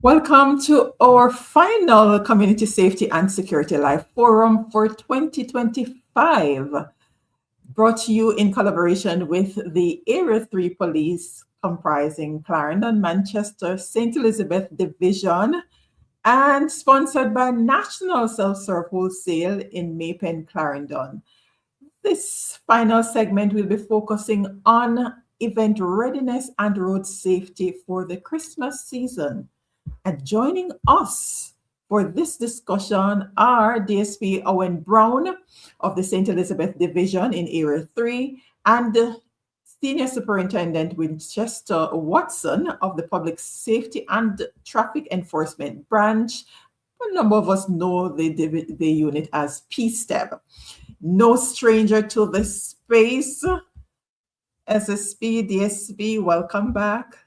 Welcome to our final Community Safety and Security Live Forum for 2025, brought to you in collaboration with the Area 3 Police, comprising Clarendon, Manchester, St. Elizabeth Division, and sponsored by National Self-Serve Wholesale in Maypen, Clarendon. This final segment will be focusing on event readiness and road safety for the Christmas season. And joining us for this discussion are DSP Owen Brown of the St. Elizabeth Division in Area 3 and Senior Superintendent Winchester Watson of the Public Safety and Traffic Enforcement Branch. A number of us know the unit as PSTEB. No stranger to this space. SSP, DSP, welcome back.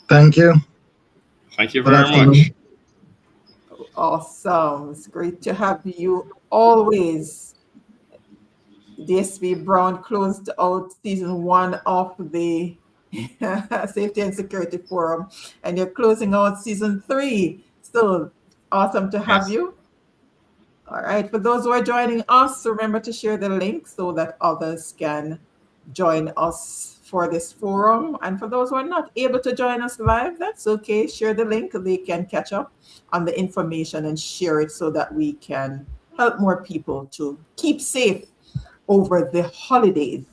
Thank you. Thank you very much. Awesome. It's great to have you always. DSP Brown closed out season 1 of the Safety and Security Forum, and you're closing out season 3. So awesome to have you. All right. For those who are joining us, remember to share the link so that others can join us for this forum. And for those who are not able to join us live, that's okay. Share the link. They can catch up on the information and share it so that we can help more people to keep safe over the holidays.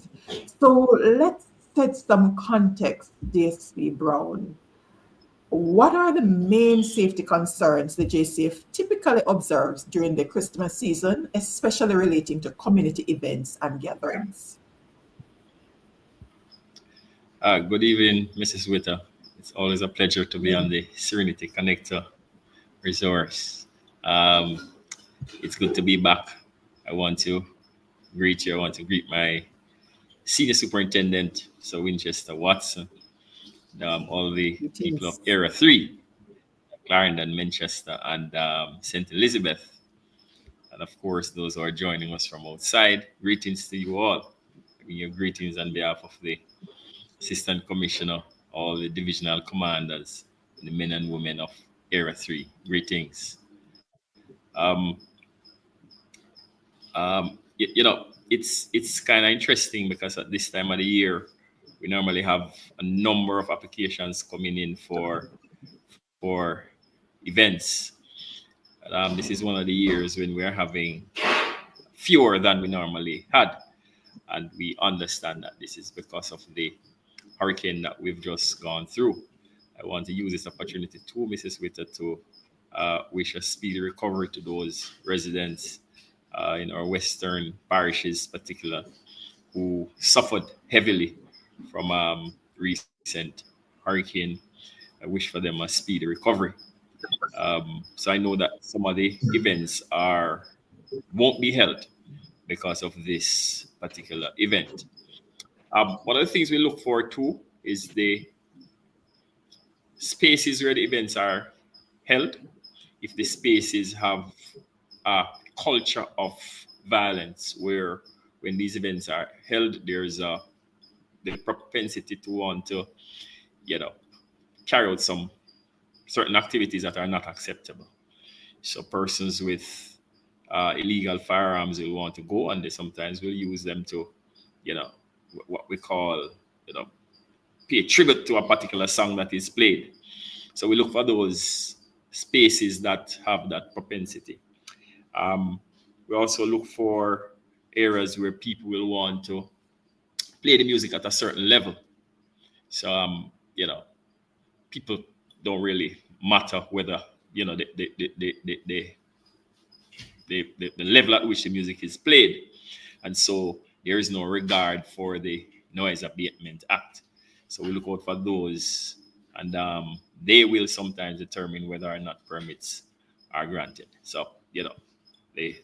So let's set some context, DSP Brown. What are the main safety concerns the JCF typically observes during the Christmas season, especially relating to community events and gatherings? Good evening, Mrs. Witter. It's always a pleasure to be on the Serenity Connector resource. It's good to be back. I want to greet you. I want to greet my Senior Superintendent, Sir Winchester Watson, all the people of Area 3, Clarendon, Manchester, and St. Elizabeth. And of course, those who are joining us from outside, greetings to you all. I mean, your greetings on behalf of the Assistant Commissioner, all the divisional commanders, the men and women of Area 3. Greetings. It's kind of interesting because at this time of the year, we normally have a number of applications coming in for events. This is one of the years when we're having fewer than we normally had. And we understand that this is because of the hurricane that we've just gone through. I want to use this opportunity too, Mrs. Witter, to wish a speedy recovery to those residents in our western parishes, particular, who suffered heavily from recent hurricane. I wish for them a speedy recovery. So I know that some of the events won't be held because of this particular event. One of the things we look for too is the spaces where the events are held. If the spaces have a culture of violence, where when these events are held, there's the propensity to want to, carry out some certain activities that are not acceptable. So persons with illegal firearms will want to go, and they sometimes will use them to, what we call, pay tribute to a particular song that is played. So we look for those spaces that have that propensity. We also look for areas where people will want to play the music at a certain level. So, people don't really matter whether, the level at which the music is played. And so there is no regard for the Noise Abatement Act. So we look out for those, and they will sometimes determine whether or not permits are granted. So, the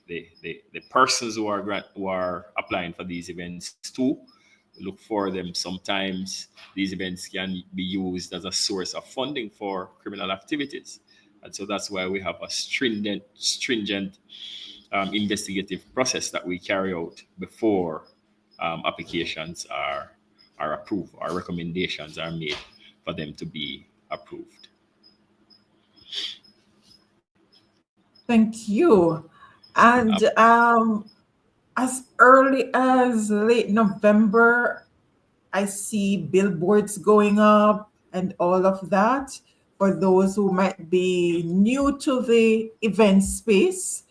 persons who are applying for these events too, we look for them. Sometimes these events can be used as a source of funding for criminal activities. And so that's why we have a stringent investigative process that we carry out before applications are are approved, or recommendations are made for them to be approved. Thank you. And as early as late November, I see billboards going up and all of that. For those who might be new to the event space,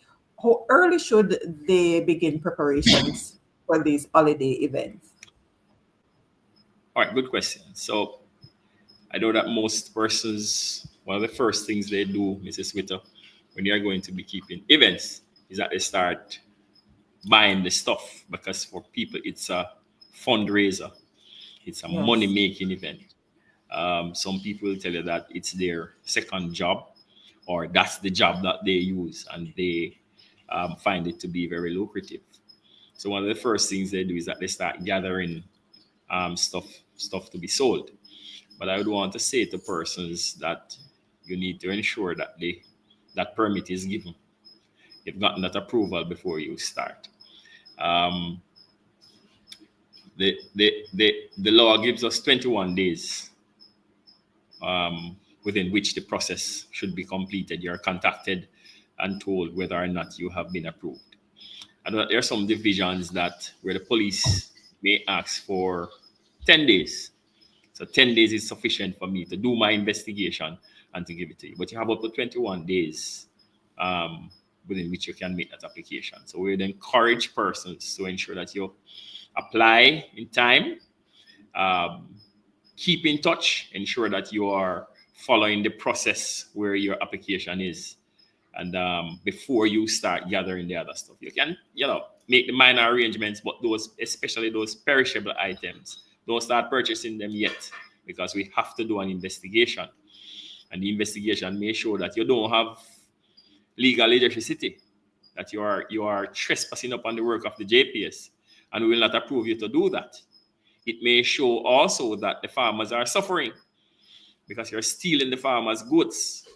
how early should they begin preparations for these holiday events? All right, good question. So I know that most persons, one of the first things they do, Mrs. Witter, when you're going to be keeping events, is that they start buying the stuff, because for people it's a fundraiser, it's a Yes. money-making event. Some people will tell you that it's their second job, or that's the job that they use, and they find it to be very lucrative. So one of the first things they do is that they start gathering stuff to be sold. But I would want to say to persons that you need to ensure that that permit is given. You've gotten that approval before you start. The law gives us 21 days within which the process should be completed. You're contacted and told whether or not you have been approved. And there are some divisions where the police may ask for 10 days. So 10 days is sufficient for me to do my investigation and to give it to you. But you have up to 21 days within which you can make that application. So we would encourage persons to ensure that you apply in time, keep in touch, ensure that you are following the process where your application is. And before you start gathering the other stuff, you can, make the minor arrangements, but especially those perishable items, don't start purchasing them yet, because we have to do an investigation. And the investigation may show that you don't have legal electricity, that you are trespassing upon the work of the JPS, and we will not approve you to do that. It may show also that the farmers are suffering because you're stealing the farmers' goods.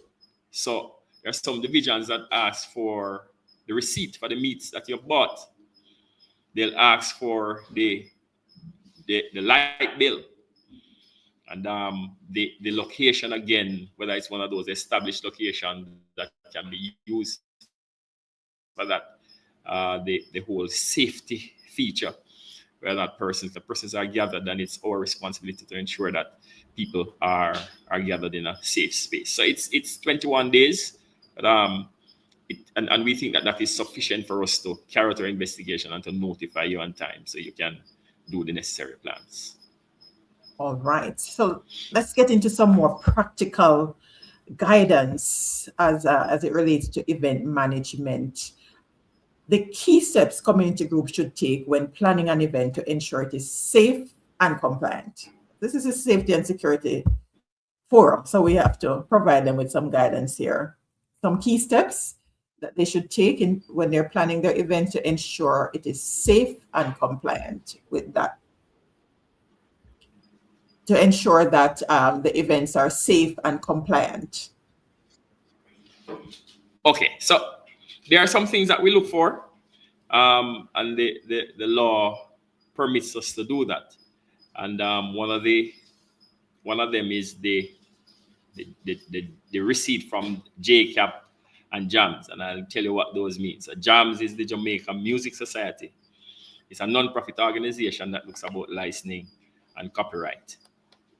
So there are some divisions that ask for the receipt for the meats that you've bought. They'll ask for the light bill, and the location again, whether it's one of those established locations that can be used for that, the whole safety feature, where the persons are gathered, and it's our responsibility to ensure that people are gathered in a safe space. So it's 21 days, but and we think that is sufficient for us to carry out our investigation and to notify you on time, so you can do the necessary plans. All right. So let's get into some more practical guidance as it relates to event management. The key steps community groups should take when planning an event to ensure it is safe and compliant. This is a safety and security forum, so we have to provide them with some guidance here. Some key steps that they should take when they're planning their event to ensure it is safe and compliant with that. To ensure that the events are safe and compliant. Okay, so there are some things that we look for, and the law permits us to do that. And one of them is the receipt from JCAP and JAMS, and I'll tell you what those mean. So JAMS is the Jamaica Music Society. It's a non-profit organization that looks about licensing and copyright.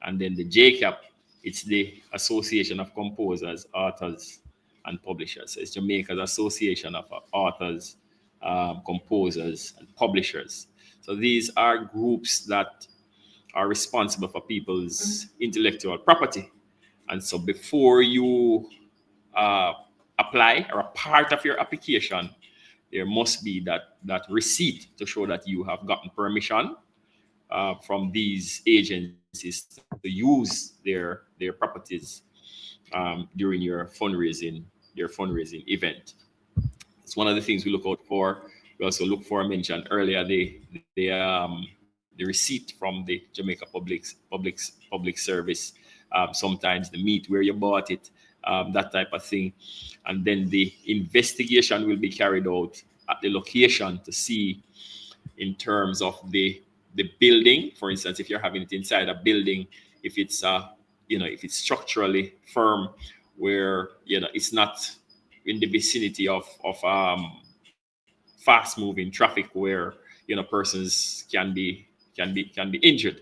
And then the JCAP, it's the Association of Composers, Authors, and Publishers. So it's Jamaica's Association of Authors, Composers, and Publishers. So these are groups that are responsible for people's intellectual property. And so before you apply, or a part of your application, there must be that receipt to show that you have gotten permission from these agencies to use their properties during your fundraising event. It's one of the things we look out for. We also look for, I mentioned earlier, the receipt from the Jamaica Public Service. Sometimes the meat where you bought it, that type of thing. And then the investigation will be carried out at the location to see, in terms of the the building. For instance, if you're having it inside a building, if it's if it's structurally firm, where it's not in the vicinity of fast moving traffic where persons can be injured.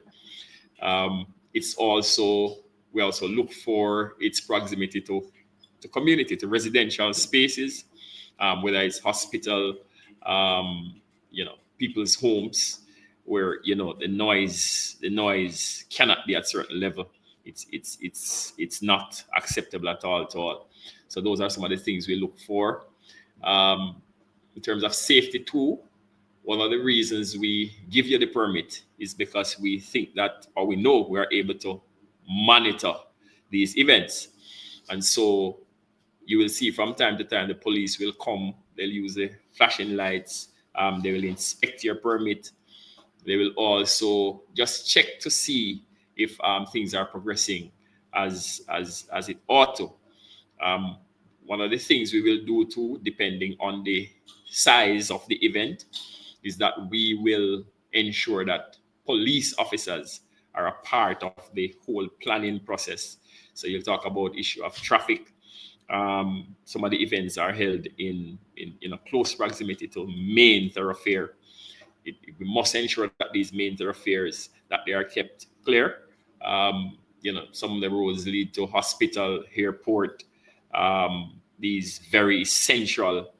It's also We also look for its proximity to community, to residential spaces, whether it's hospital, people's homes, where the noise cannot be at certain level. It's not acceptable at all. So those are some of the things we look for. In terms of safety too, one of the reasons we give you the permit is because we think that, or we know we are able to monitor these events. And so you will see from time to time the police will come, they'll use the flashing lights, they will inspect your permit. They will also just check to see if things are progressing as it ought to. One of the things we will do too, depending on the size of the event, is that we will ensure that police officers are a part of the whole planning process. So you'll talk about issue of traffic. Some of the events are held in close proximity to main thoroughfare. We must ensure that these main thoroughfares, that they are kept clear. Some of the roads lead to hospital, airport, these very central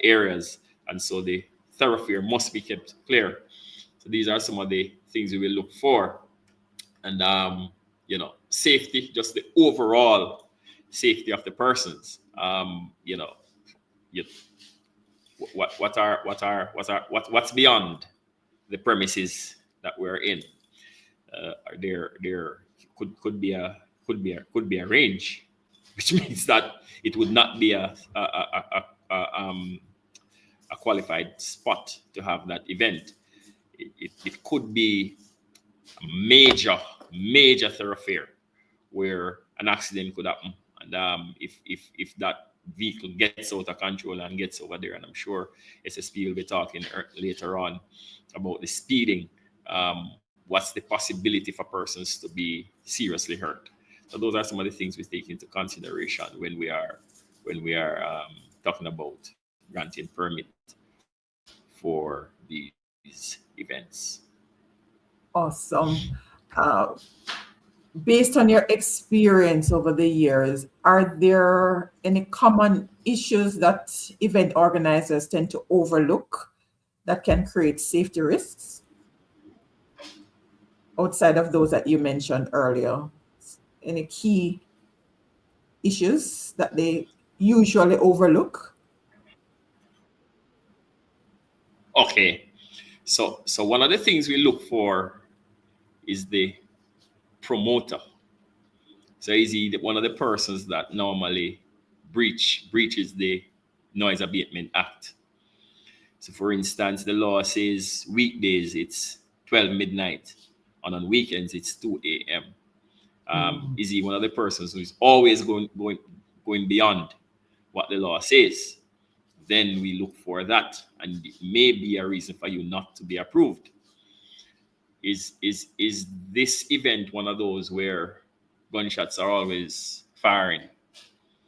areas, and so the thoroughfare must be kept clear. So these are some of the things we will look for. And safety, just the overall safety of the persons. What's beyond the premises that we're in? There could be a range, which means that it would not be a qualified spot to have that event. It could be a major thoroughfare where an accident could happen, and if that vehicle gets out of control and gets over there, and I'm sure SSP will be talking later on about the speeding, what's the possibility for persons to be seriously hurt. So those are some of the things we take into consideration when we are talking about granting permit for these events. Awesome. Based on your experience over the years, are there any common issues that event organizers tend to overlook that can create safety risks outside of those that you mentioned earlier? Any key issues that they usually overlook? Okay, so one of the things we look for is the promoter. So is he one of the persons that normally breaches the Noise Abatement Act? So for instance, the law says weekdays it's 12 midnight, and on weekends it's 2 a.m. Is he one of the persons who is always going beyond what the law says? Then we look for that, and it may be a reason for you not to be approved. Is this event one of those where gunshots are always firing?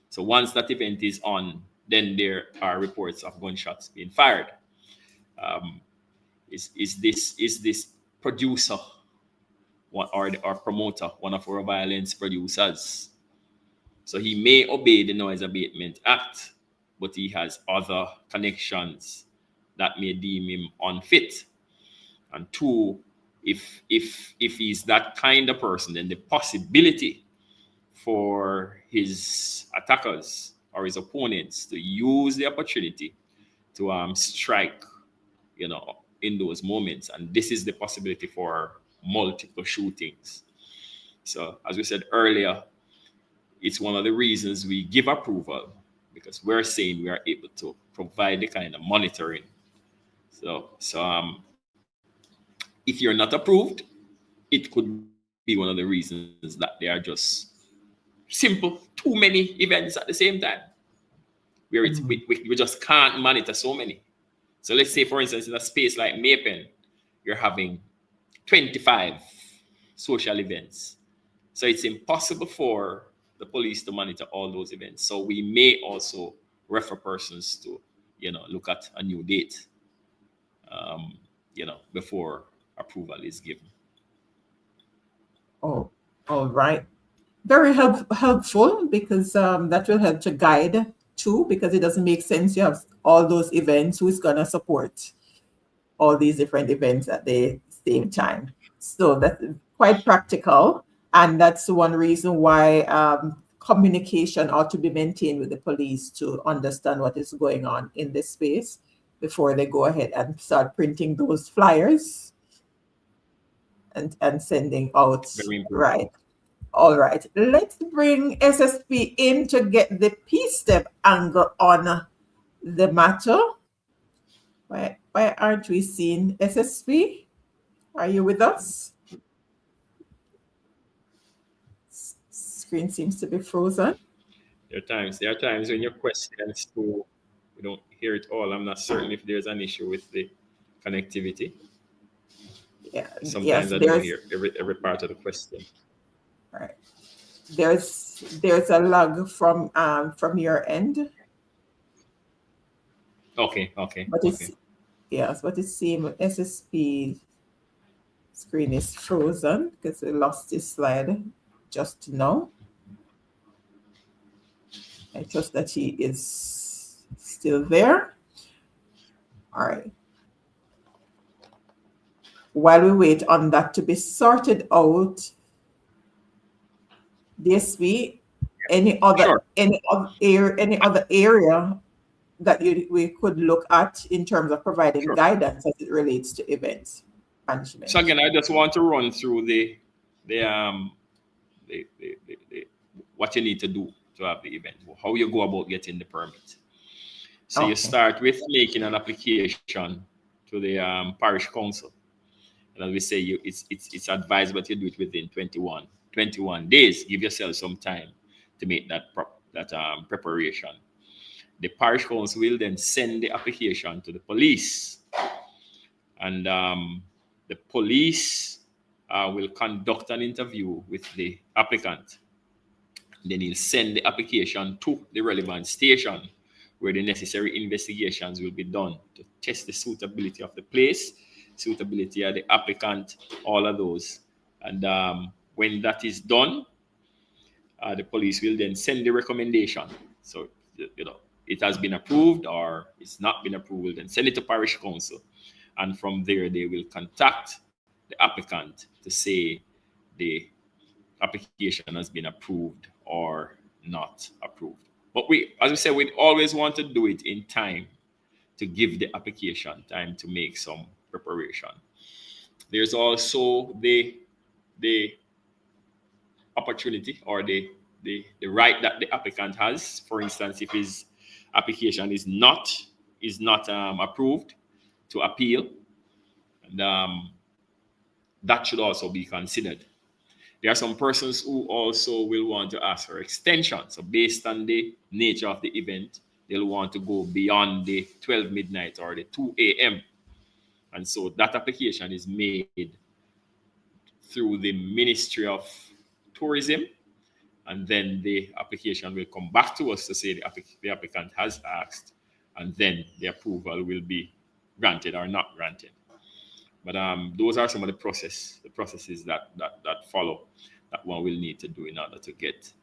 So once that event is on, then there are reports of gunshots being fired. Is this producer or promoter one of our violence producers? So he may obey the Noise Abatement Act, but he has other connections that may deem him unfit. And two, if he's that kind of person, then the possibility for his attackers or his opponents to use the opportunity to strike, in those moments. And this is the possibility for multiple shootings. So as we said earlier, it's one of the reasons we give approval, because we're saying we are able to provide the kind of monitoring. So if you're not approved, it could be one of the reasons that there are just simple too many events at the same time, where we just can't monitor so many. So let's say, for instance, in a space like Mapen, you're having 25 social events. So it's impossible for the police to monitor all those events. So we may also refer persons to, look at a new date, before approval is given. Oh, all right. Very helpful, because that will help to guide too, because it doesn't make sense you have all those events. Who's going to support all these different events at the same time? So that's quite practical. And that's one reason why communication ought to be maintained with the police to understand what is going on in this space before they go ahead and start printing those flyers and sending out. Very important. Right. All right. Let's bring SSP in to get the PSTEB angle on the matter. Why aren't we seeing SSP? Are you with us? Screen seems to be frozen. There are times when your questions too, we don't hear it all. I'm not certain if there's an issue with the connectivity. Yeah. Sometimes I don't hear every part of the question. Right. There's a lag from your end. Okay. But it seems SSP screen is frozen because we lost this slide just now. I trust that he is still there. All right. While we wait on that to be sorted out, DSP, any other area that we could look at in terms of providing guidance as it relates to events management? So again, I just want to run through the what you need to do to have the event, how you go about getting the permit. So you start with making an application to the parish council. And as we say, it's advised that you do it within 21 days. Give yourself some time to make that preparation. The parish council will then send the application to the police, and the police will conduct an interview with the applicant. Then he'll send the application to the relevant station where the necessary investigations will be done to test the suitability of the place, suitability of the applicant, all of those. And when that is done, the police will then send the recommendation. So, it has been approved or it's not been approved, and send it to parish council. And from there, they will contact the applicant to say the application has been approved or not approved. But as we said, we always want to do it in time to give the application time to make some preparation. There's also the opportunity or the right that the applicant has. For instance, if his application is not approved, to appeal, and that should also be considered. There are some persons who also will want to ask for extension. So based on the nature of the event, they'll want to go beyond the 12 midnight or the 2 a.m. And so that application is made through the Ministry of Tourism, and then the application will come back to us to say the applicant has asked, and then the approval will be granted or not granted. But those are some of the processes that follow that one will need to do in order to get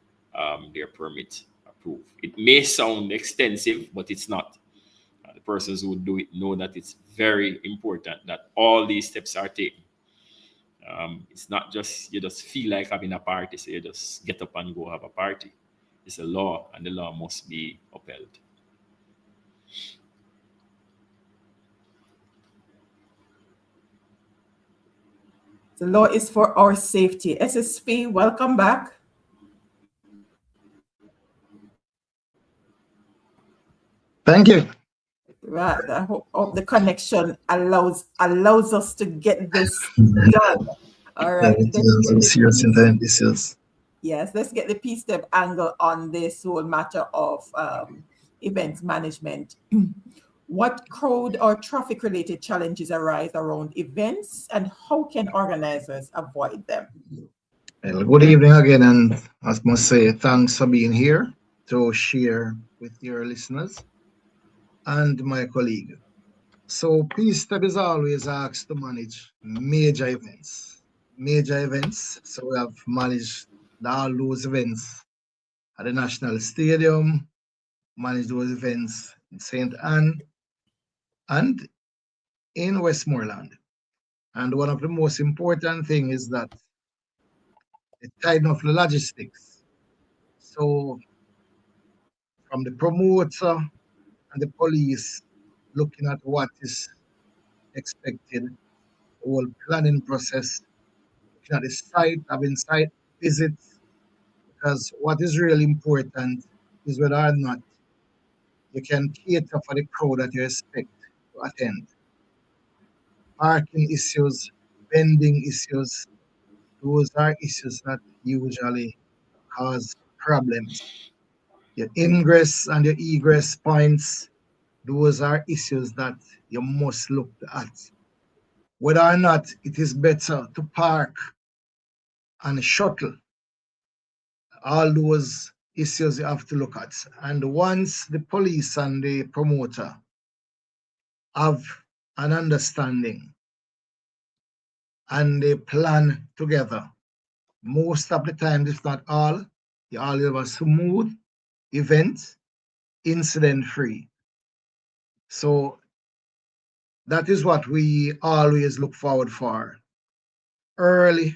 their permit approved. It may sound extensive, but it's not. The persons who do it know that it's very important that all these steps are taken. It's not just you just feel like having a party, so you just get up and go have a party. It's a law, and the law must be upheld. The law is for our safety. SSP, welcome back. Thank you. Right. I hope the connection allows us to get this done. All right. Yes, let's get the PSTEB angle on this whole matter of events management. What crowd or traffic related challenges arise around events, and how can organizers avoid them? Well, good evening again, and I must say thanks for being here to share with your listeners and my colleague. So, PSTEB is always asked to manage major events. Major events. So, we have managed all those events at the National Stadium, managed those events in St. Anne and in Westmoreland. And one of the most important things is that it's kind of the logistics. So, from the promoter and the police looking at what is expected, the whole planning process, looking at the site, having site visits, because what is really important is whether or not you can cater for the crowd that you expect to attend. Parking issues, vending issues, those are issues that usually cause problems. Your ingress and your egress points, those are issues that you must look at. Whether or not it is better to park and shuttle, all those issues you have to look at. And once the police and the promoter have an understanding and they plan together, most of the time, if not all, you all have a smooth event, incident free. So that is what we always look forward for. Early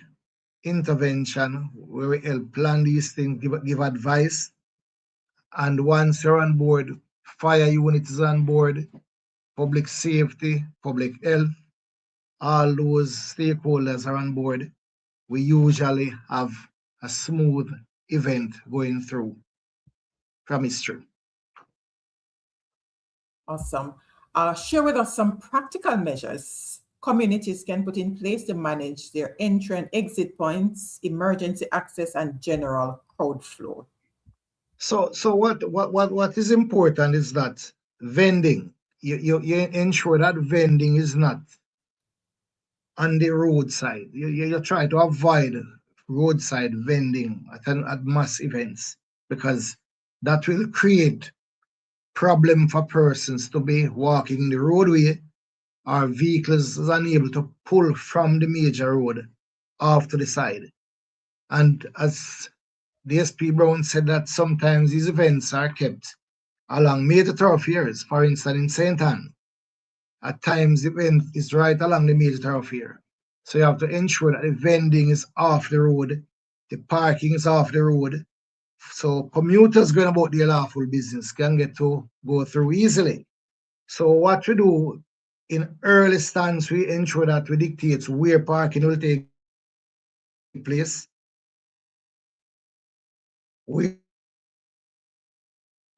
intervention, where we help plan these things, give advice. And once you're on board, fire unit is on board, public safety, public health, all those stakeholders are on board. We usually have a smooth event going through from history. Awesome. Share with us some practical measures communities can put in place to manage their entry and exit points, emergency access, and general crowd flow. So what is important is that vending, you ensure that vending is not on the roadside. You try to avoid roadside vending at mass events, because that will create problem for persons to be walking the roadway, or vehicles is unable to pull from the major road off to the side. And as DSP Brown said, that sometimes these events are kept along major thoroughfares. For instance, in St. Anne, at times the event is right along the major thoroughfare. So you have to ensure that the vending is off the road, the parking is off the road, so commuters going about their lawful business can get to go through easily. So what we do in early stance, we ensure that we dictate where parking will take place. We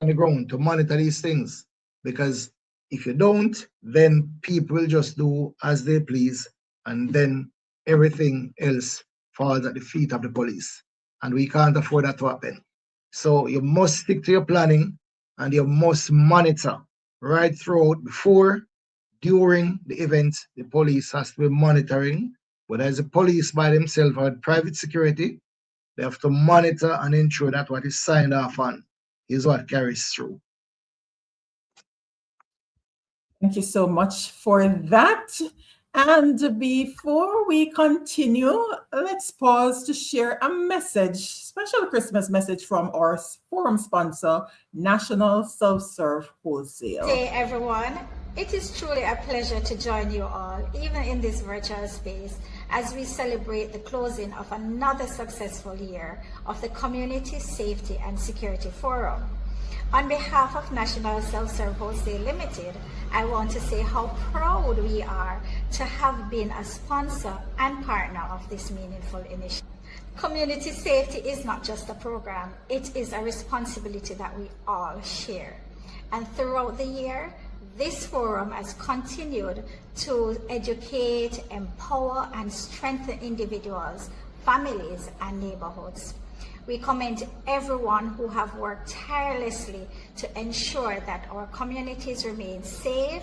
on the ground to monitor these things, because if you don't, then people will just do as they please, and then everything else falls at the feet of the police, and we can't afford that to happen. So you must stick to your planning, and you must monitor right throughout, before, during the event. The police has to be monitoring, whether it's the police by themselves or private security. They have to monitor and ensure that what is signed off on is what carries through. Thank you so much for that. And before we continue, let's pause to share a message, special Christmas message from our forum sponsor, National Self-Serve Wholesale. Hey everyone, it is truly a pleasure to join you all, even in this virtual space, as we celebrate the closing of another successful year of the Community Safety and Security Forum. On behalf of National Self-Serve Wholesale Limited, I want to say how proud we are to have been a sponsor and partner of this meaningful initiative. Community safety is not just a program, it is a responsibility that we all share. And throughout the year, this forum has continued to educate, empower, and strengthen individuals, families, and neighborhoods. We commend everyone who have worked tirelessly to ensure that our communities remain safe,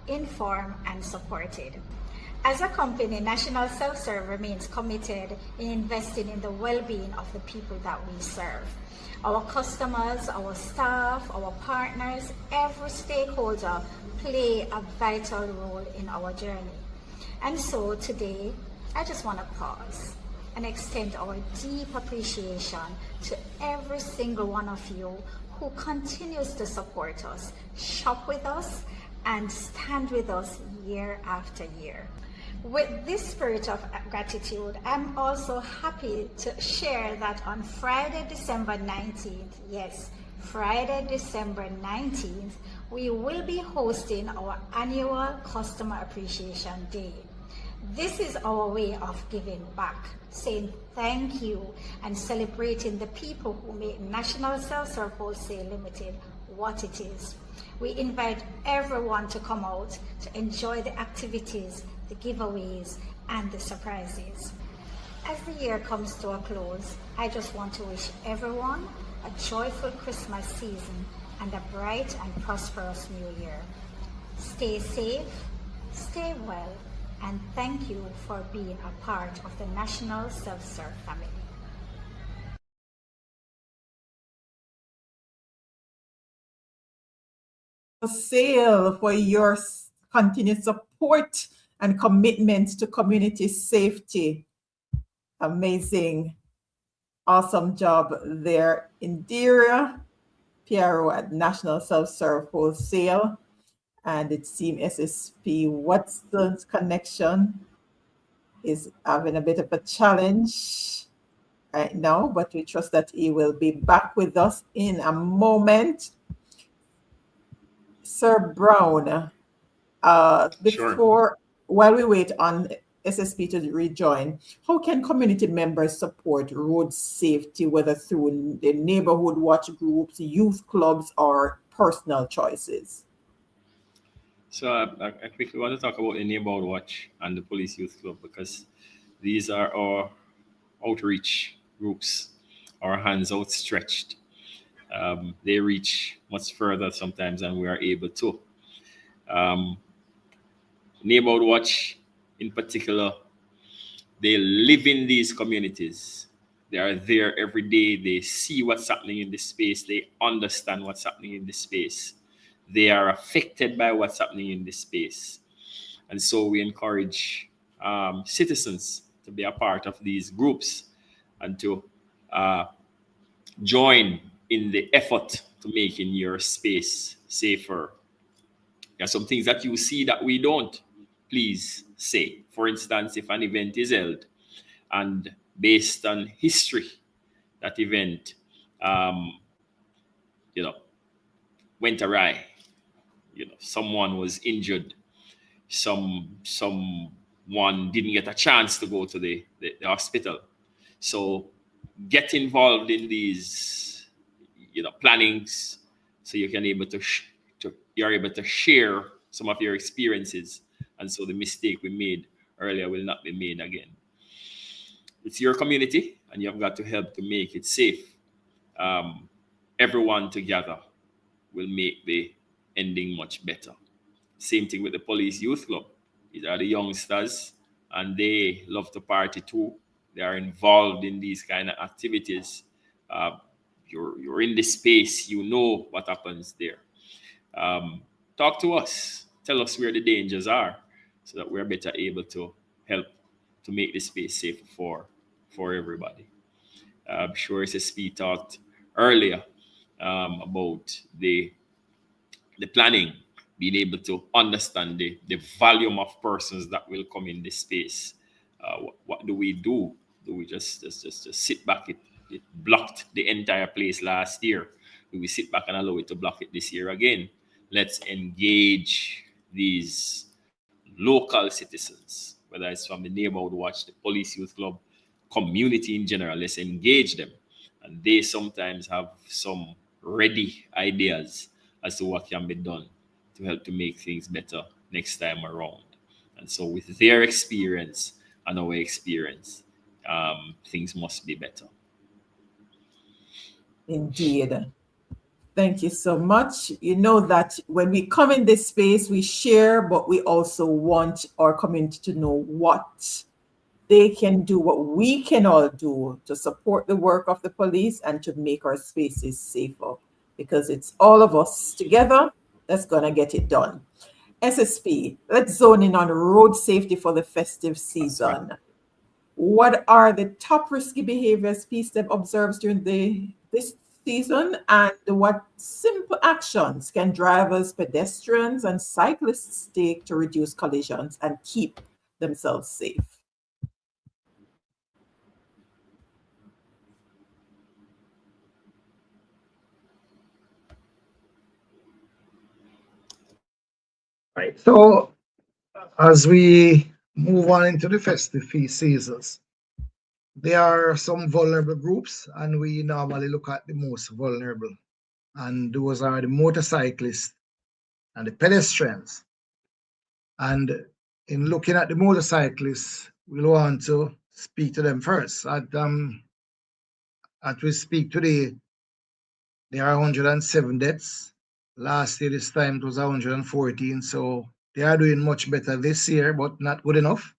informed, and supported. As a company, National Self-Serve remains committed in investing in the well-being of the people that we serve. Our customers, our staff, our partners, every stakeholder play a vital role in our journey. And so today, I just want to pause and extend our deep appreciation to every single one of you who continues to support us, shop with us, and stand with us year after year. With this spirit of gratitude, I'm also happy to share that on Friday, December 19th, yes, Friday, December 19th, we will be hosting our annual Customer Appreciation Day. This is our way of giving back, saying thank you and celebrating the people who make National Self-Serve Wholesale Limited what it is. We invite everyone to come out to enjoy the activities, the giveaways, and the surprises. As the year comes to a close, I just want to wish everyone a joyful Christmas season and a bright and prosperous new year. Stay safe, stay well, and thank you for being a part of the National Self-Serve family. Sale for your continued support and commitment to community safety. Amazing. Awesome job there, Indira, PRO at National Self-Serve Wholesale, and it seems SSP Watson's connection is having a bit of a challenge right now, but we trust that he will be back with us in a moment. Sir Brown, while we wait on SSP to rejoin, how can community members support road safety, whether through the neighborhood watch groups, youth clubs, or personal choices? So I quickly want to talk about the neighborhood watch and the police youth club, because these are our outreach groups, our hands outstretched. They reach much further sometimes than we are able to. Neighborhood watch in particular, they live in these communities. They are there every day. They see what's happening in this space. They understand what's happening in this space. They are affected by what's happening in this space. And so we encourage citizens to be a part of these groups and to join in the effort to making your space safer. There are some things that you see that we don't. Please say. For instance, if an event is held and based on history, that event, went awry. Someone was injured. Someone didn't get a chance to go to the hospital. So get involved in these, plannings, so you can you're able to share some of your experiences, and so the mistake we made earlier will not be made again. It's your community, and you've got to help to make it safe. Everyone together will make the ending much better. Same thing with the police youth club. These are the youngsters, and they love to party too. They are involved in these kind of activities. You're in the space, you know what happens there. Talk to us. Tell us where the dangers are, so that we're better able to help to make the space safer for everybody. I'm sure SSP talked earlier about the planning, being able to understand the volume of persons that will come in this space. What do we do? Do we just sit back? It blocked the entire place last year. Do we sit back and allow it to block it this year again? Let's engage these local citizens, whether it's from the neighborhood watch, the police youth club, community in general. Let's engage them. And they sometimes have some ready ideas as to what can be done to help to make things better next time around. And so with their experience and our experience, things must be better. Indeed. Thank you so much. You know that when we come in this space, we share, but we also want our community to know what they can do, what we can all do to support the work of the police and to make our spaces safer, because it's all of us together that's going to get it done. SSP, let's zone in on road safety for the festive season. What are the top risky behaviors PSTEB observes during this season, and what simple actions can drivers, pedestrians, and cyclists take to reduce collisions and keep themselves safe? Right. So as we move on into the festive seasons, there are some vulnerable groups, and we normally look at the most vulnerable, and those are the motorcyclists and the pedestrians. And in looking at the motorcyclists, we'll want to speak to them first. As we speak today, there are 107 deaths. Last year, this time, it was 114. So they are doing much better this year, but not good enough.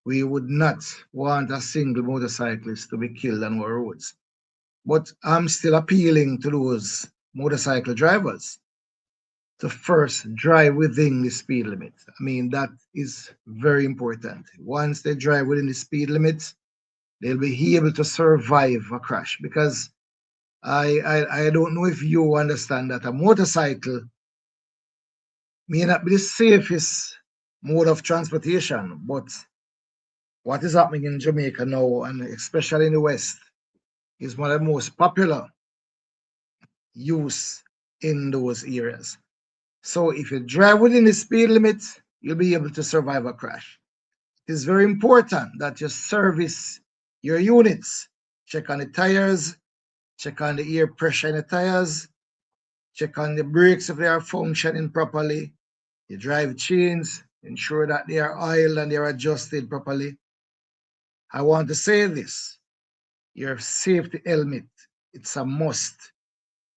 We would not want a single motorcyclist to be killed on our roads. But I'm still appealing to those motorcycle drivers to first drive within the speed limit. I mean, that is very important. Once they drive within the speed limit, they'll be able to survive a crash, because I don't know if you understand that a motorcycle may not be the safest mode of transportation, but what is happening in Jamaica now, and especially in the West, is one of the most popular use in those areas. So if you drive within the speed limit, you'll be able to survive a crash. It is very important that you service your units. Check on the tires, check on the air pressure in the tires, check on the brakes if they are functioning properly, the drive chains, ensure that they are oiled and they are adjusted properly. I want to say this, your safety helmet, it's a must.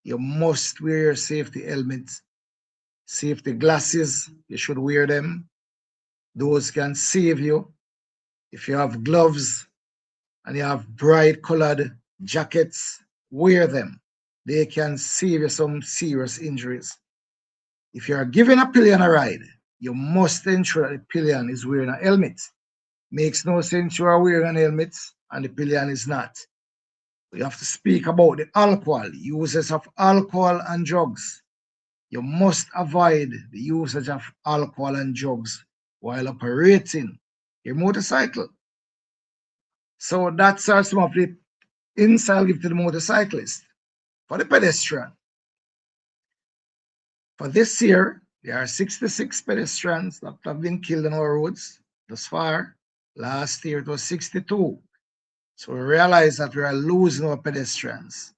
You must wear your safety helmet. Safety glasses, you should wear them. Those can save you. If you have gloves and you have bright colored jackets, wear them. They can save you some serious injuries. If you are giving a pillion a ride, you must ensure that the pillion is wearing a helmet. Makes no sense you are wearing an helmet and the pillion is not. We have to speak about the alcohol, uses of alcohol and drugs. You must avoid the usage of alcohol and drugs while operating your motorcycle. So that's some of the insight I'll give to the motorcyclist. For the pedestrian, for this year, there are 66 pedestrians that have been killed on our roads thus far. Last year it was 62. So we realize that we are losing our pedestrians.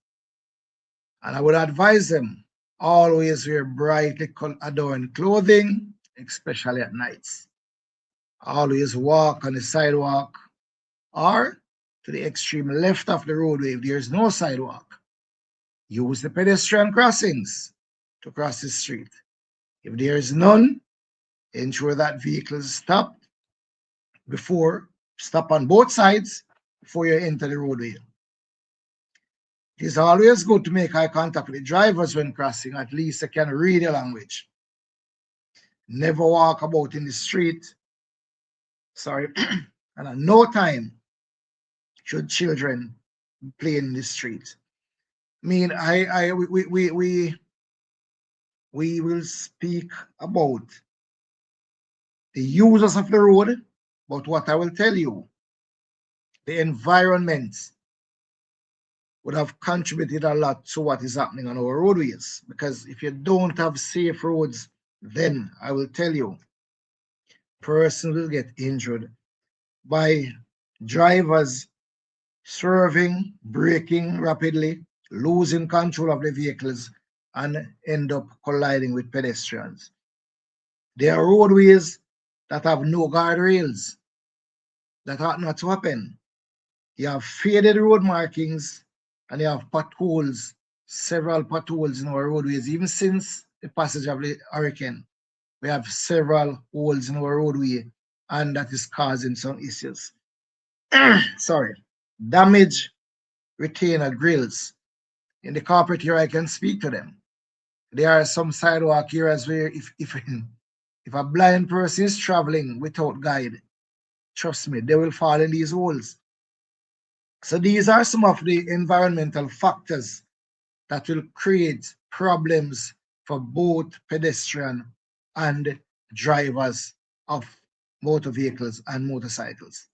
And I would advise them, always wear brightly adorned clothing, especially at nights. Always walk on the sidewalk or to the extreme left of the roadway if there is no sidewalk. Use the pedestrian crossings to cross the street. If there is none, ensure that vehicles stop on both sides before you enter the roadway. It is always good to make eye contact with the drivers when crossing, at least they can read the language. Never walk about in the street. And at no time should children play in the street. I mean, we will speak about the users of the road, but what I will tell you, the environment would have contributed a lot to what is happening on our roadways. Because if you don't have safe roads, then I will tell you, persons will get injured by drivers swerving, braking rapidly, losing control of the vehicles, and end up colliding with pedestrians. There are roadways that have no guardrails. That ought not to happen. You have faded road markings and you have potholes, several potholes in our roadways. Even since the passage of the hurricane, we have several holes in our roadway, and that is causing some issues. Sorry. Damage retainer grills. In the carpet here, I can speak to them. There are some sidewalk areas where if a blind person is traveling without guide, trust me, they will fall in these holes. So these are some of the environmental factors that will create problems for both pedestrian and drivers of motor vehicles and motorcycles.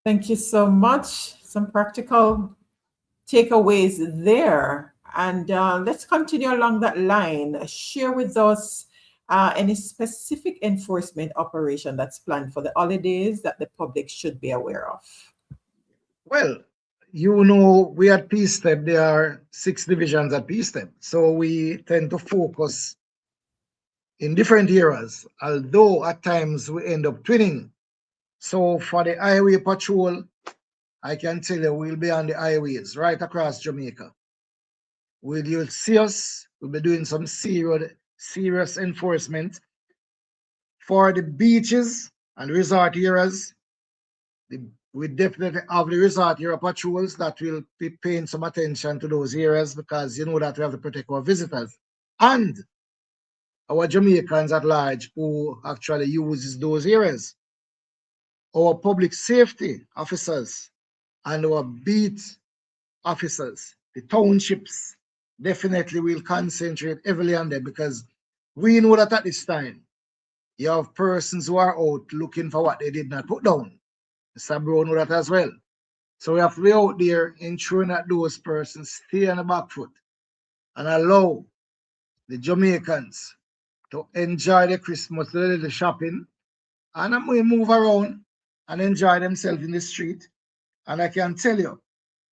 Thank you so much. Some practical takeaways there. And let's continue along that line. Share with us any specific enforcement operation that's planned for the holidays that the public should be aware of. Well, you know, we at PSTEB, there are 6 divisions at PSTEB. So we tend to focus in different areas, although at times we end up twinning. So for the highway patrol, I can tell you we'll be on the highways right across Jamaica. You'll see us, we'll be doing some serious enforcement. For the beaches and resort areas, we definitely have the resort area patrols that will be paying some attention to those areas, because you know that we have to protect our visitors and our Jamaicans at large who actually uses those areas. Our public safety officers and our beat officers, the townships, definitely will concentrate heavily on them, because we know that at this time, you have persons who are out looking for what they did not put down. Mr. Brown know that as well. So we have to be out there ensuring that those persons stay on the back foot and allow the Jamaicans to enjoy the Christmas, the shopping, and we move around and enjoy themselves in the street. And I can tell you,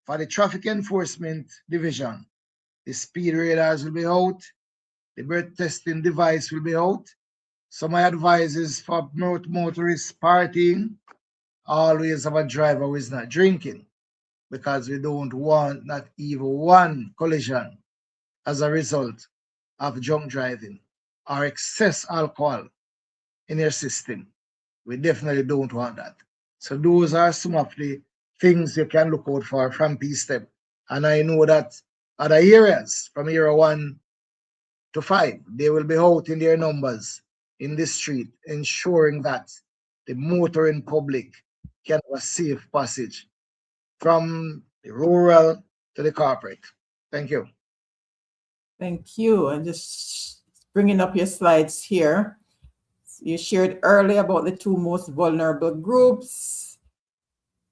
for the traffic enforcement division, the speed radars will be out, the breath testing device will be out. So my advice is for motorists partying, always have a driver who is not drinking, because we don't want not even one collision as a result of drunk driving or excess alcohol in your system. We definitely don't want that. So those are some of the things you can look out for from PSTEB. And I know that other areas from area 1 to 5, they will be out in their numbers in the street, ensuring that the motoring public can have a safe passage from the rural to the corporate. Thank you. Thank you. And just bringing up your slides here. You shared earlier about the 2 most vulnerable groups.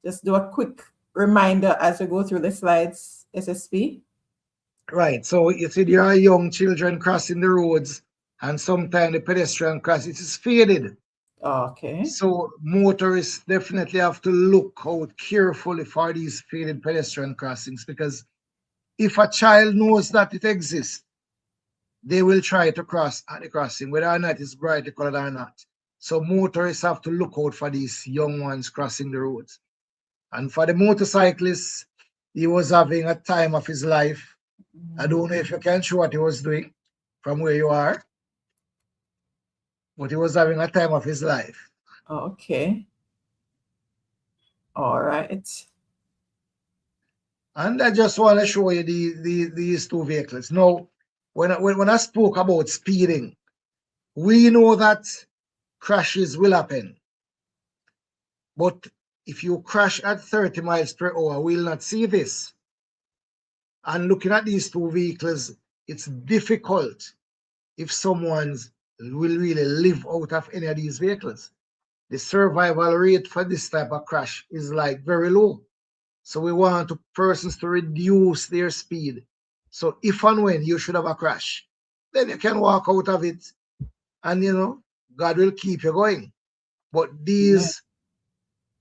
Just do a quick reminder as we go through the slides, SSP. Right. So you see there are young children crossing the roads, and sometimes the pedestrian crossing it is faded. Okay. So motorists definitely have to look out carefully for these faded pedestrian crossings, because if a child knows that it exists, they will try to cross at the crossing, whether or not it's brightly colored or not. So motorists have to look out for these young ones crossing the roads. And for the motorcyclist, he was having a time of his life. I don't know if you can show what he was doing from where you are, but he was having a time of his life. Okay. All right. And I just want to show you these 2 vehicles. Now, when I spoke about speeding, we know that crashes will happen. But if you crash at 30 miles per hour, we'll not see this. And looking at these 2 vehicles, it's difficult if someone will really live out of any of these vehicles. The survival rate for this type of crash is like very low. So we want persons to reduce their speed. So if and when you should have a crash, then you can walk out of it, and you know, God will keep you going. But these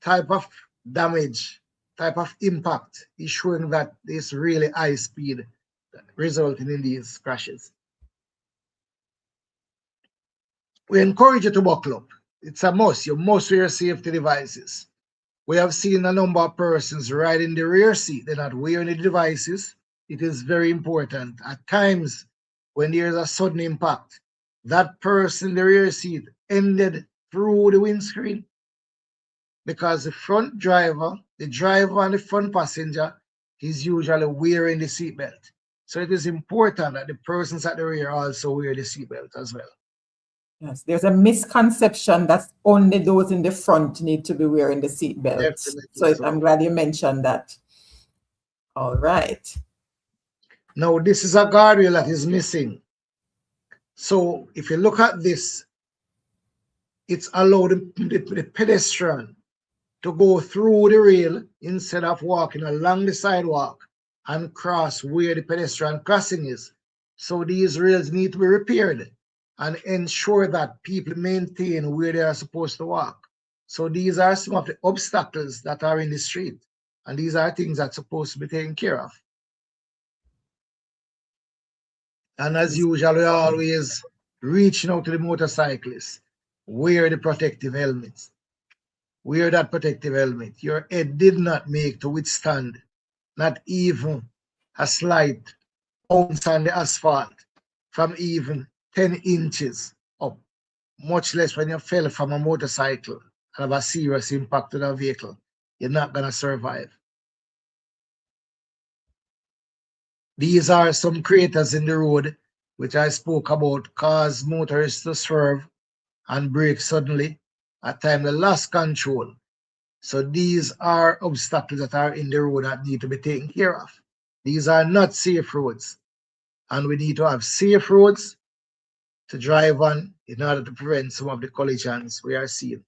type of damage, type of impact is showing that there's really high speed resulting in these crashes. We encourage you to buckle up. It's a must. You must wear safety devices. We have seen a number of persons riding the rear seat. They're not wearing the devices. It is very important. At times, when there is a sudden impact, that person in the rear seat ended through the windscreen because the front driver, the driver and the front passenger is usually wearing the seatbelt. So it is important that the persons at the rear also wear the seatbelt as well. Yes, there's a misconception that only those in the front need to be wearing the seatbelt. So I'm glad you mentioned that. All right. Now, this is a guardrail that is missing. So if you look at this, it's allowed the pedestrian to go through the rail instead of walking along the sidewalk and cross where the pedestrian crossing is. So these rails need to be repaired and ensure that people maintain where they are supposed to walk. So these are some of the obstacles that are in the street, and these are things that are supposed to be taken care of. And as usual, we are always reaching out to the motorcyclists. Wear the protective helmets. Wear that protective helmet. Your head did not make to withstand not even a slight bounce on the asphalt from even 10 inches up, much less when you fell from a motorcycle and have a serious impact on a vehicle. You're not going to survive. These are some craters in the road, which I spoke about, cause motorists to swerve and brake suddenly, at times they lost control. So these are obstacles that are in the road that need to be taken care of. These are not safe roads, and we need to have safe roads to drive on in order to prevent some of the collisions we are seeing.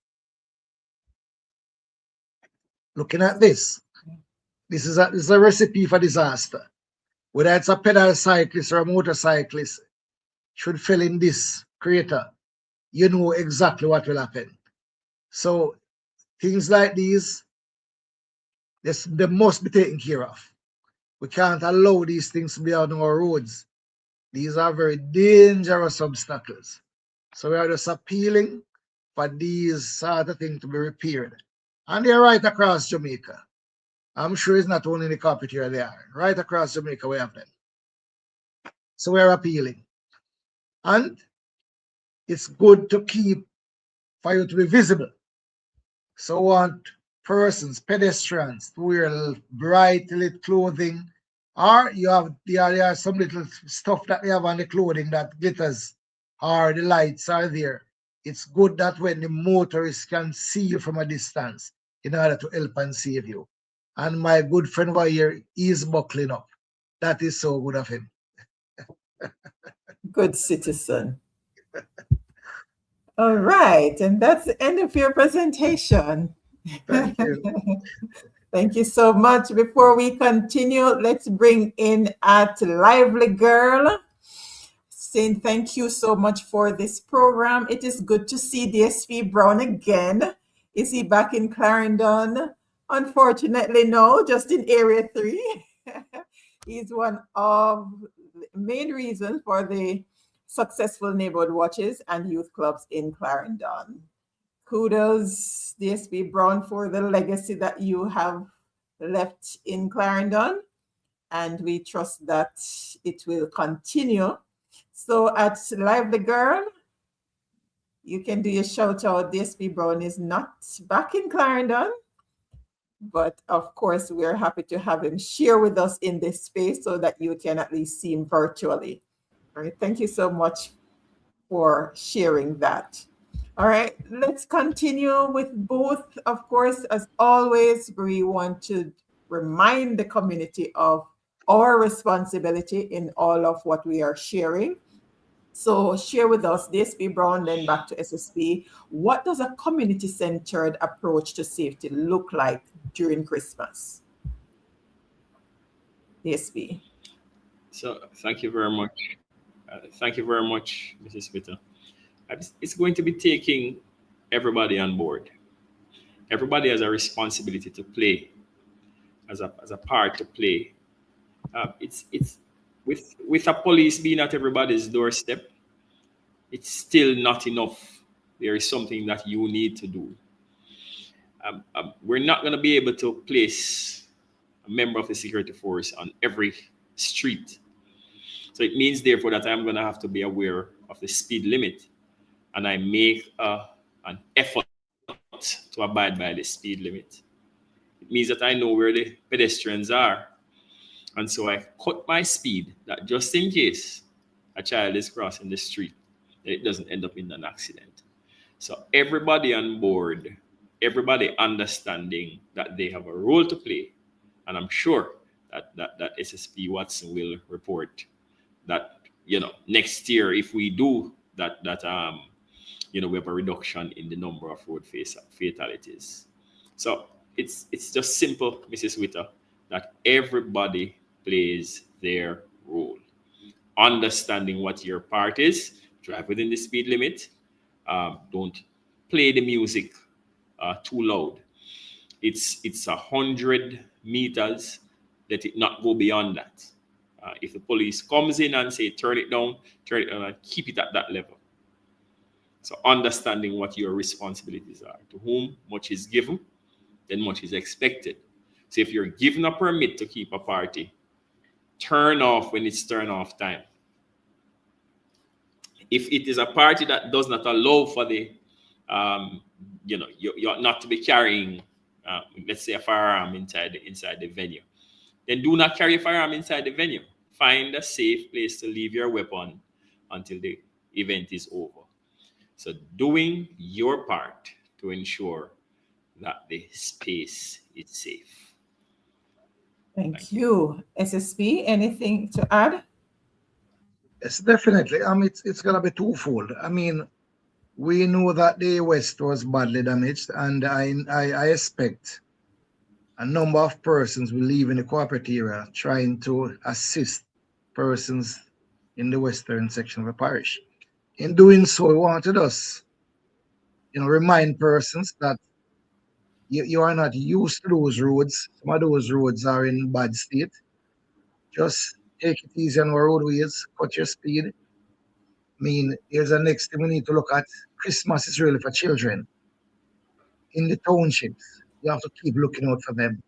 Looking at this, this is a recipe for disaster. Whether it's a pedal cyclist or a motorcyclist should fall in this crater, you know exactly what will happen. So things like these, they must be taken care of. We can't allow these things to be on our roads. These are very dangerous obstacles. So we are just appealing for these sort of things to be repaired. And they're right across Jamaica. I'm sure it's not only in the capital they are. Right across Jamaica we have them. So we're appealing. And it's good to keep for you to be visible. So we want persons, pedestrians, to wear bright lit clothing, or there are some little stuff that they have on the clothing that glitters, or the lights are there. It's good that when the motorist can see you from a distance in order to help and save you. And my good friend over here is buckling up. That is so good of him. Good citizen. All right, and that's the end of your presentation. Thank you. Thank you so much. Before we continue, let's bring in at Lively Girl. Saying thank you so much for this program. It is good to see DSP Brown again. Is he back in Clarendon? Unfortunately, no, just in Area 3. He's one of the main reasons for the successful neighborhood watches and youth clubs in Clarendon. Kudos, DSP Brown, for the legacy that you have left in Clarendon, and we trust that it will continue. So at Lively Girl, you can do your shout out. DSP Brown is not back in Clarendon, but of course, we're happy to have him share with us in this space so that you can at least see him virtually. All right, thank you so much for sharing that. All right, let's continue with both. Of course, as always, we want to remind the community of our responsibility in all of what we are sharing. So share with us, DSP Brown, then back to SSP. What does a community-centered approach to safety look like during Christmas? DSP. So thank you very much. Thank you very much, Mrs. Peter. It's going to be taking everybody on board. Everybody has a responsibility to play, as a part to play. It's with a police being at everybody's doorstep, it's still not enough. There is something that you need to do. we're not going to be able to place a member of the security force on every street. So it means, therefore, that I'm going to have to be aware of the speed limit, and I make an effort to abide by the speed limit. It means that I know where the pedestrians are, and so I cut my speed, that just in case a child is crossing the street, it doesn't end up in an accident. So everybody on board, everybody understanding that they have a role to play, and I'm sure that SSP Watson will report that, next year, if we do that we have a reduction in the number of road fatalities. So it's just simple, Mrs. Witter, that everybody plays their role. Understanding what your part is, drive within the speed limit. Don't play the music too loud. It's 100 meters. Let it not go beyond that. If the police comes in and say, turn it down and keep it at that level. So understanding what your responsibilities are. To whom much is given, then much is expected. So if you're given a permit to keep a party, turn off when it's turn off time. If it is a party that does not allow for the, you're not to be carrying, let's say, a firearm inside the venue, then do not carry a firearm inside the venue. Find a safe place to leave your weapon until the event is over. So doing your part to ensure that the space is safe. Thank you. SSP, anything to add? Yes, definitely. It's gonna be twofold. We know that the West was badly damaged, and I expect a number of persons will leave in the corporate area trying to assist persons in the western section of the parish. In doing so, we wanted us, remind persons that you are not used to those roads. Some of those roads are in bad state. Just take it easy on our roadways, cut your speed. Here's the next thing we need to look at. Christmas is really for children. In the townships, you have to keep looking out for them,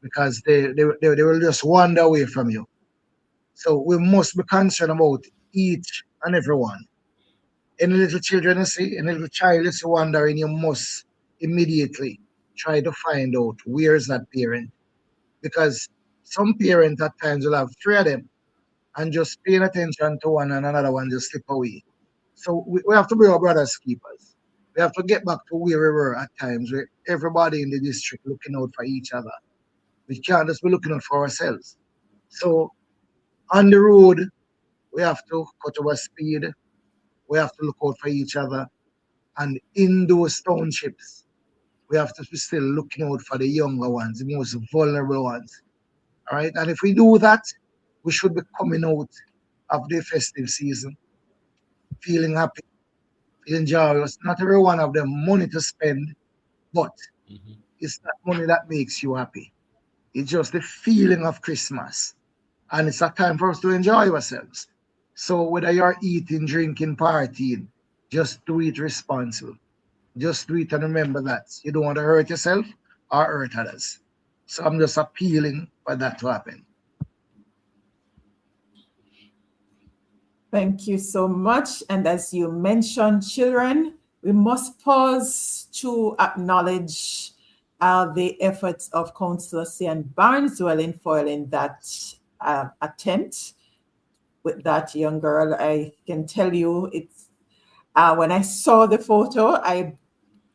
because they will just wander away from you. So we must be concerned about each and every one. Any little children you see, any little child is wandering, you must immediately try to find out where is that parent. Because some parents at times will have three of them and just paying attention to one and another one just slip away. So we have to be our brothers keepers. We have to get back to where we were at times, where everybody in the district looking out for each other. We can't just be looking out for ourselves. So on the road, we have to cut our speed. We have to look out for each other. And in those townships, we have to be still looking out for the younger ones, the most vulnerable ones. All right. And if we do that, we should be coming out of the festive season feeling happy, feeling joyous. Not every one of them money to spend, but it's not money that makes you happy. It's just the feeling of Christmas. And it's a time for us to enjoy ourselves. So whether you're eating, drinking, partying, just do it responsible. Just do it and remember that you don't want to hurt yourself or hurt others. So I'm just appealing for that to happen. Thank you so much. And as you mentioned, children, we must pause to acknowledge the efforts of Councillor Sian Barneswell in foiling that attempt with that young girl. I can tell you, it's when I saw the photo, I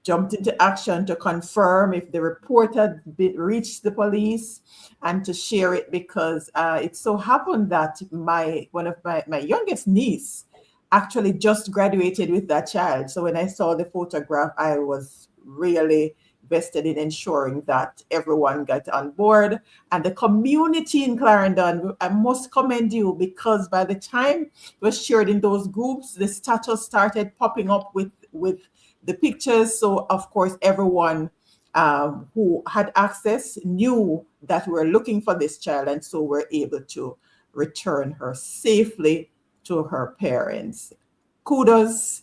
jumped into action to confirm if the report had reached the police and to share it, because it so happened that one of my youngest niece actually just graduated with that child. So when I saw the photograph, I was really vested in ensuring that everyone got on board. And the community in Clarendon, I must commend you, because by the time it was shared in those groups, the status started popping up with the pictures. So of course, everyone who had access knew that we were looking for this child, and so we're able to return her safely to her parents. Kudos,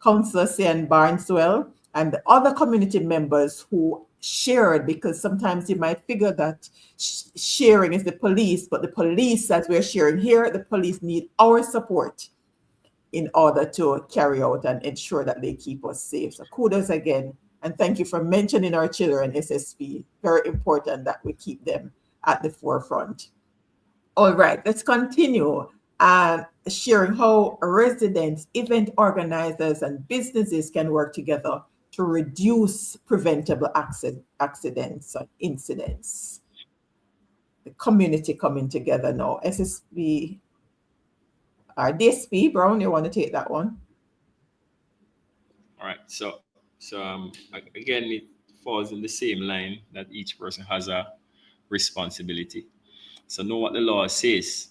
Councillor Sian Barneswell. and the other community members who shared, because sometimes you might figure that sharing is the police, but the police, as we're sharing here, the police need our support in order to carry out and ensure that they keep us safe. So kudos again. And thank you for mentioning our children, SSP. Very important that we keep them at the forefront. All right, let's continue sharing how residents, event organizers, and businesses can work together to reduce preventable accidents and incidents. The community coming together now. SSP, DSP Brown, you want to take that one? All right. So again, it falls in the same line that each person has a responsibility. So know what the law says.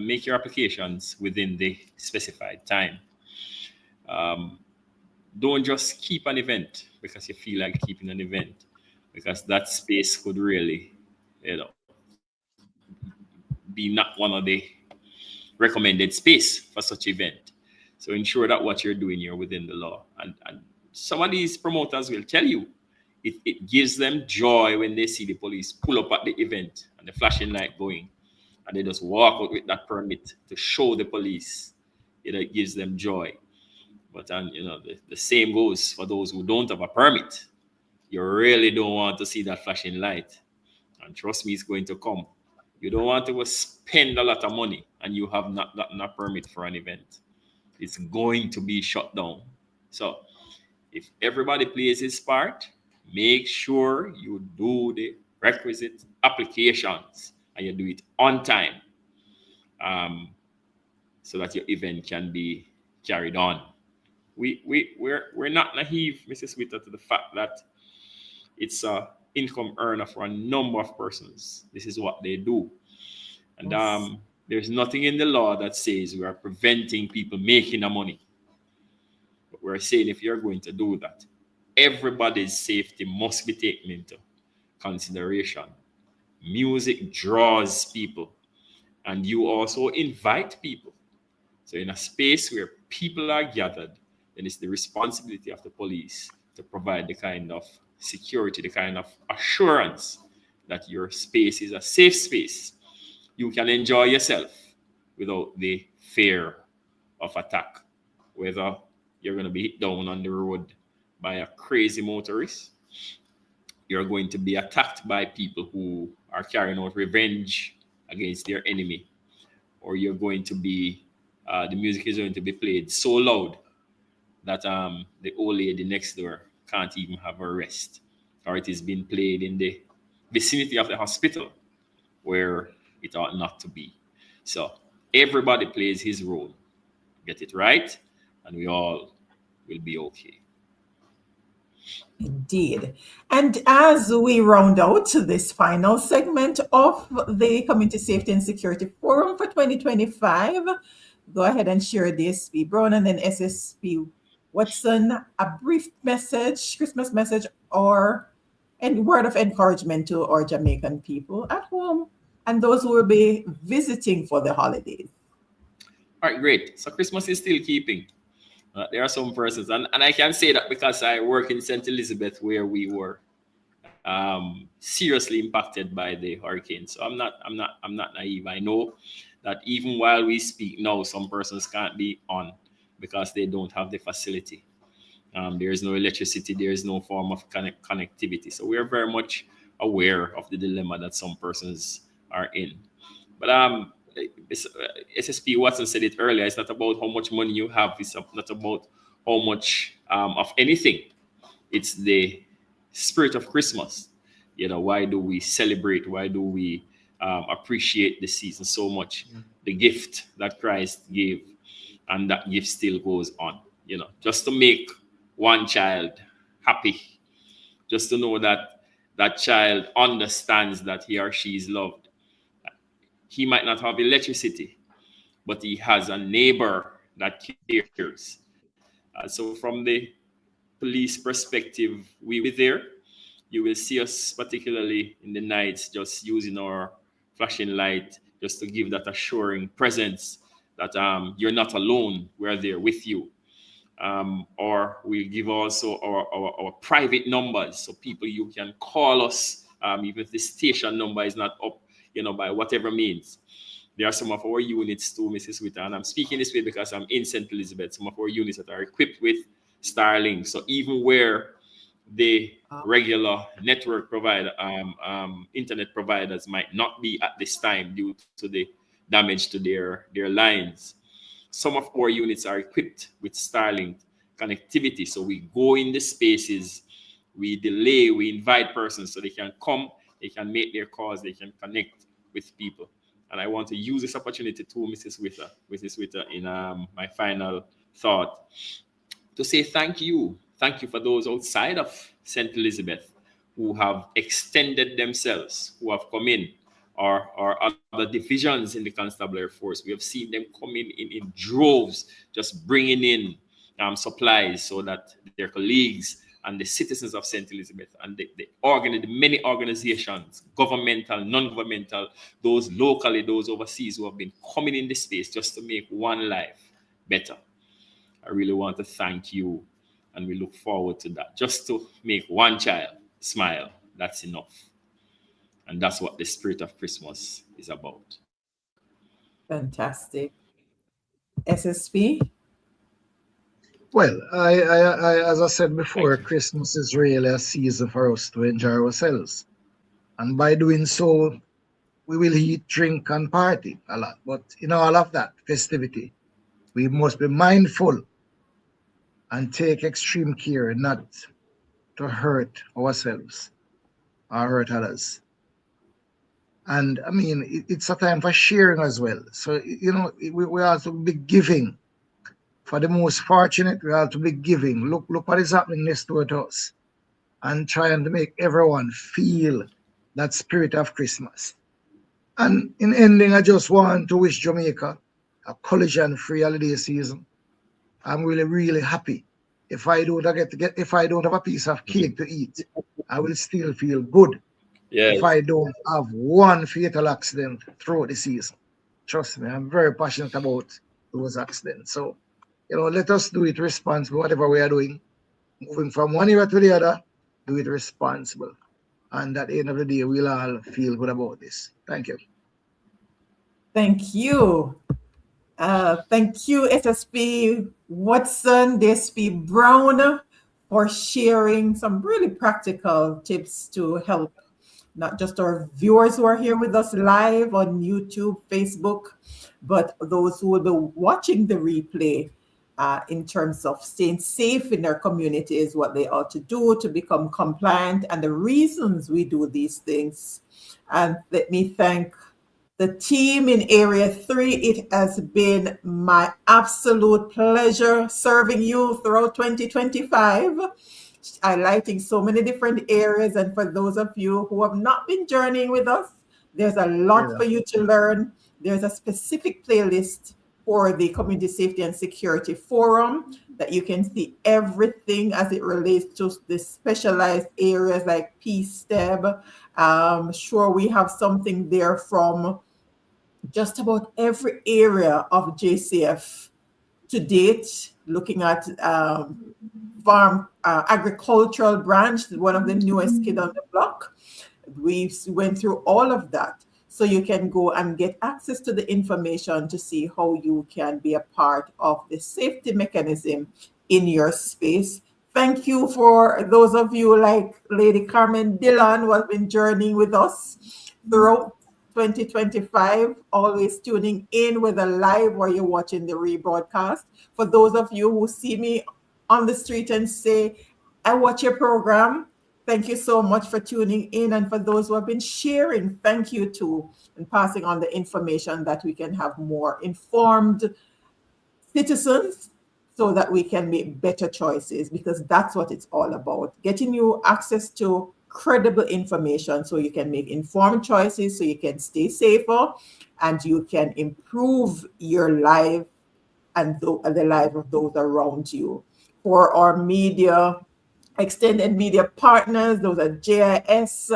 Make your applications within the specified time. Don't just keep an event because you feel like keeping an event, because that space could really, be not one of the recommended space for such event. So ensure that what you're doing, you're within the law. And some of these promoters will tell you it gives them joy when they see the police pull up at the event and the flashing light going, and they just walk out with that permit to show the police. It gives them joy. But the same goes for those who don't have a permit. You really don't want to see that flashing light. And trust me, it's going to come. You don't want to spend a lot of money and you have not gotten a permit for an event. It's going to be shut down. So if everybody plays his part, make sure you do the requisite applications and you do it on time, so that your event can be carried on. We're not naive, Mrs. Witter, to the fact that it's an income earner for a number of persons. This is what they do. And Yes. There's nothing in the law that says we are preventing people making the money. But we're saying if you're going to do that, everybody's safety must be taken into consideration. Music draws people, and you also invite people. So in a space where people are gathered, then it's the responsibility of the police to provide the kind of security, the kind of assurance that your space is a safe space. You can enjoy yourself without the fear of attack, whether you're going to be hit down on the road by a crazy motorist, you're going to be attacked by people who are carrying out revenge against their enemy, or you're going to be, the music is going to be played so loud that the old lady next door can't even have a rest, or it is being played in the vicinity of the hospital where it ought not to be. So everybody plays his role. Get it right, and we all will be okay. Indeed. And as we round out this final segment of the Community Safety and Security Forum for 2025, go ahead and share DSP Brown and then SSP Watson a brief message, Christmas message, or a word of encouragement to our Jamaican people at home and those who will be visiting for the holidays. All right, great. So Christmas is still keeping. There are some persons, and I can say that because I work in St. Elizabeth, where we were seriously impacted by the hurricane. So I'm not naive. I know that even while we speak now, some persons can't be on because they don't have the facility. There is no electricity. There is no form of connectivity. So we are very much aware of the dilemma that some persons are in. But SSP Watson said it earlier. It's not about how much money you have. It's not about how much of anything. It's the spirit of Christmas. Why do we celebrate? Why do we appreciate the season so much? The gift that Christ gave, and that gift still goes on. Just to make one child happy, just to know that that child understands that he or she is loved. He might not have electricity, but he has a neighbor that cares. So from the police perspective, we were there. You will see us, particularly in the nights, just using our flashing light just to give that assuring presence that you're not alone. We're there with you. or we'll give also our private numbers, so people, you can call us, even if the station number is not up, by whatever means. There are some of our units too, Mrs. Witter, and I'm speaking this way because I'm in St. Elizabeth, some of our units that are equipped with Starlink. So even where the regular network provider, internet providers might not be at this time due to the damage to their lines, some of our units are equipped with Starlink connectivity. So we go in the spaces, we delay, we invite persons so they can come, they can make their calls, they can connect with people. And I want to use this opportunity to Mrs. Witter, in my final thought, to say thank you. Thank you for those outside of St. Elizabeth who have extended themselves, who have come in, or other divisions in the Constabulary Force. We have seen them come in droves, just bringing in supplies so that their colleagues and the citizens of St. Elizabeth and the many organizations, governmental, non-governmental, those locally, those overseas, who have been coming in this space just to make one life better. I really want to thank you, and we look forward to that. Just to make one child smile, that's enough. And that's what the spirit of Christmas is about. Fantastic. SSP? Well, I as I said before, Christmas is really a season for us to enjoy ourselves. And by doing so, we will eat, drink, and party a lot. But in all of that festivity, we must be mindful and take extreme care not to hurt ourselves or hurt others. And I mean, it's a time for sharing as well. So, we also be giving. For the most fortunate, we have to be giving. Look what is happening next door to us, and trying to make everyone feel that spirit of Christmas. And in ending, I just want to wish Jamaica a collision-free holiday season. I'm really, really happy. If I don't have a piece of cake to eat, I will still feel good. Yes. If I don't have one fatal accident throughout the season. Trust me, I'm very passionate about those accidents. So, let us do it responsible, whatever we are doing. Moving from one era to the other, do it responsible. And at the end of the day, we'll all feel good about this. Thank you. Thank you. Thank you, SSP Watson, DSP Brown, for sharing some really practical tips to help not just our viewers who are here with us live on YouTube, Facebook, but those who will be watching the replay. In terms of staying safe in their communities, what they ought to do to become compliant, and the reasons we do these things. And let me thank the team in Area 3. It has been my absolute pleasure serving you throughout 2025, highlighting so many different areas. And for those of you who have not been journeying with us, there's a lot for you to learn. There's a specific playlist for the Community Safety and Security Forum that you can see everything as it relates to the specialized areas like PSTEB. Sure, we have something there from just about every area of JCF to date, looking at farm agricultural branch, one of the newest kid on the block. We went through all of that. So you can go and get access to the information to see how you can be a part of the safety mechanism in your space. Thank you for those of you like Lady Carmen Dillon who have been journeying with us throughout 2025, always tuning in whether live or you're watching the rebroadcast. For those of you who see me on the street and say, I watch your program, thank you so much for tuning in. And for those who have been sharing, thank you too, and passing on the information that we can have more informed citizens so that we can make better choices, because that's what it's all about. Getting you access to credible information so you can make informed choices, so you can stay safer and you can improve your life and the life of those around you. For our media, extended media partners, those are JIS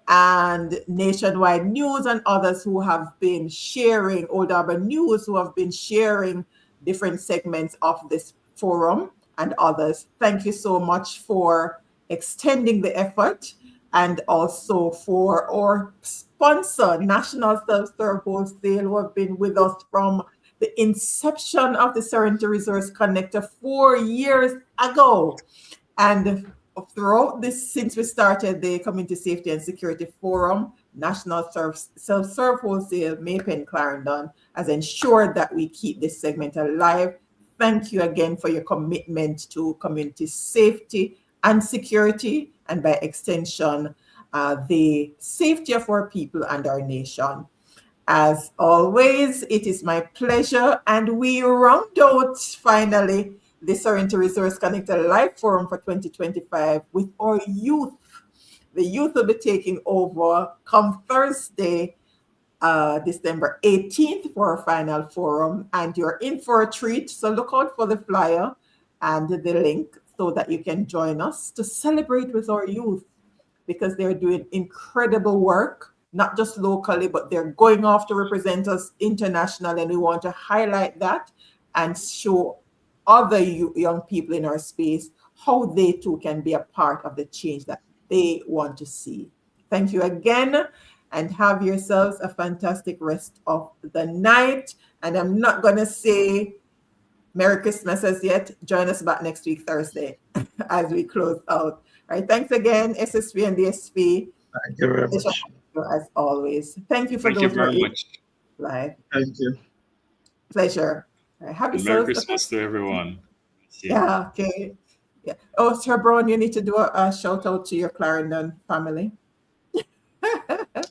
and Nationwide News and others who have been sharing, Old Arbor News, who have been sharing different segments of this forum and others. Thank you so much for extending the effort, and also for our sponsor, National Self-Serve Wholesale, who have been with us from the inception of the Serenity Resource Connector 4 years ago. And throughout this, since we started the Community Safety and Security Forum, National Self-Serve Wholesale, Maypen Clarendon, has ensured that we keep this segment alive. Thank you again for your commitment to community safety and security, and by extension, the safety of our people and our nation. As always, it is my pleasure, and we round out finally the Serenity Resource Connector Live Forum for 2025 with our youth. The youth will be taking over come Thursday, December 18th for our final forum, and you're in for a treat. So look out for the flyer and the link so that you can join us to celebrate with our youth, because they're doing incredible work, not just locally, but they're going off to represent us internationally, and we want to highlight that and show other young people in our space how they too can be a part of the change that they want to see. Thank you again, and have yourselves a fantastic rest of the night. And I'm not going to say Merry Christmas as yet. Join us back next week, Thursday, as we close out. All right. Thanks again, SSP and DSP. Thank you very much. As always. Thank you for Thank those you who are very much. live. Thank you. Pleasure. All right. Happy Merry Christmas to everyone. Yeah. Okay. Yeah. Oh, Sir Brown, you need to do a shout out to your Clarendon family.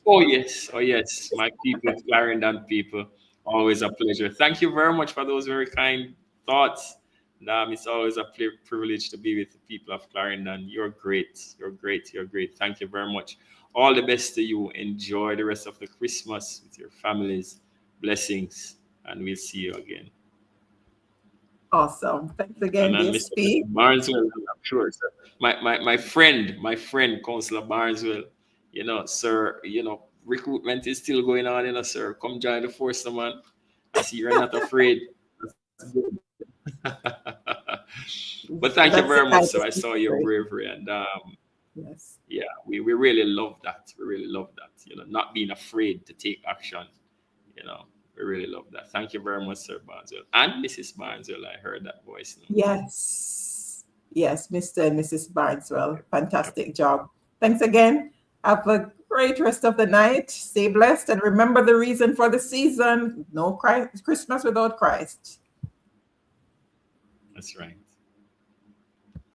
Oh yes, my people, Clarendon people, always a pleasure. Thank you very much for those very kind thoughts. It's always a privilege to be with the people of Clarendon. You're great. Thank you very much. All the best to you. Enjoy the rest of the Christmas with your families. Blessings, and we'll see you again. Awesome. Thanks again, DSP. Mr. Barneswell, I'm sure, sir. My friend, Councillor Barneswell, sir, recruitment is still going on, sir. Come join the force, man. I see you're not afraid. But thank you very much, sir. I saw your bravery, and yes. Yeah, we really love that. We really love that. Not being afraid to take action. We really love that. Thank you very much, Sir Barneswell. And Mrs. Barneswell, I heard that voice now. Yes, Mr. and Mrs. Barneswell. Fantastic job. Thanks again. Have a great rest of the night. Stay blessed, and remember the reason for the season. No Christmas without Christ. That's right.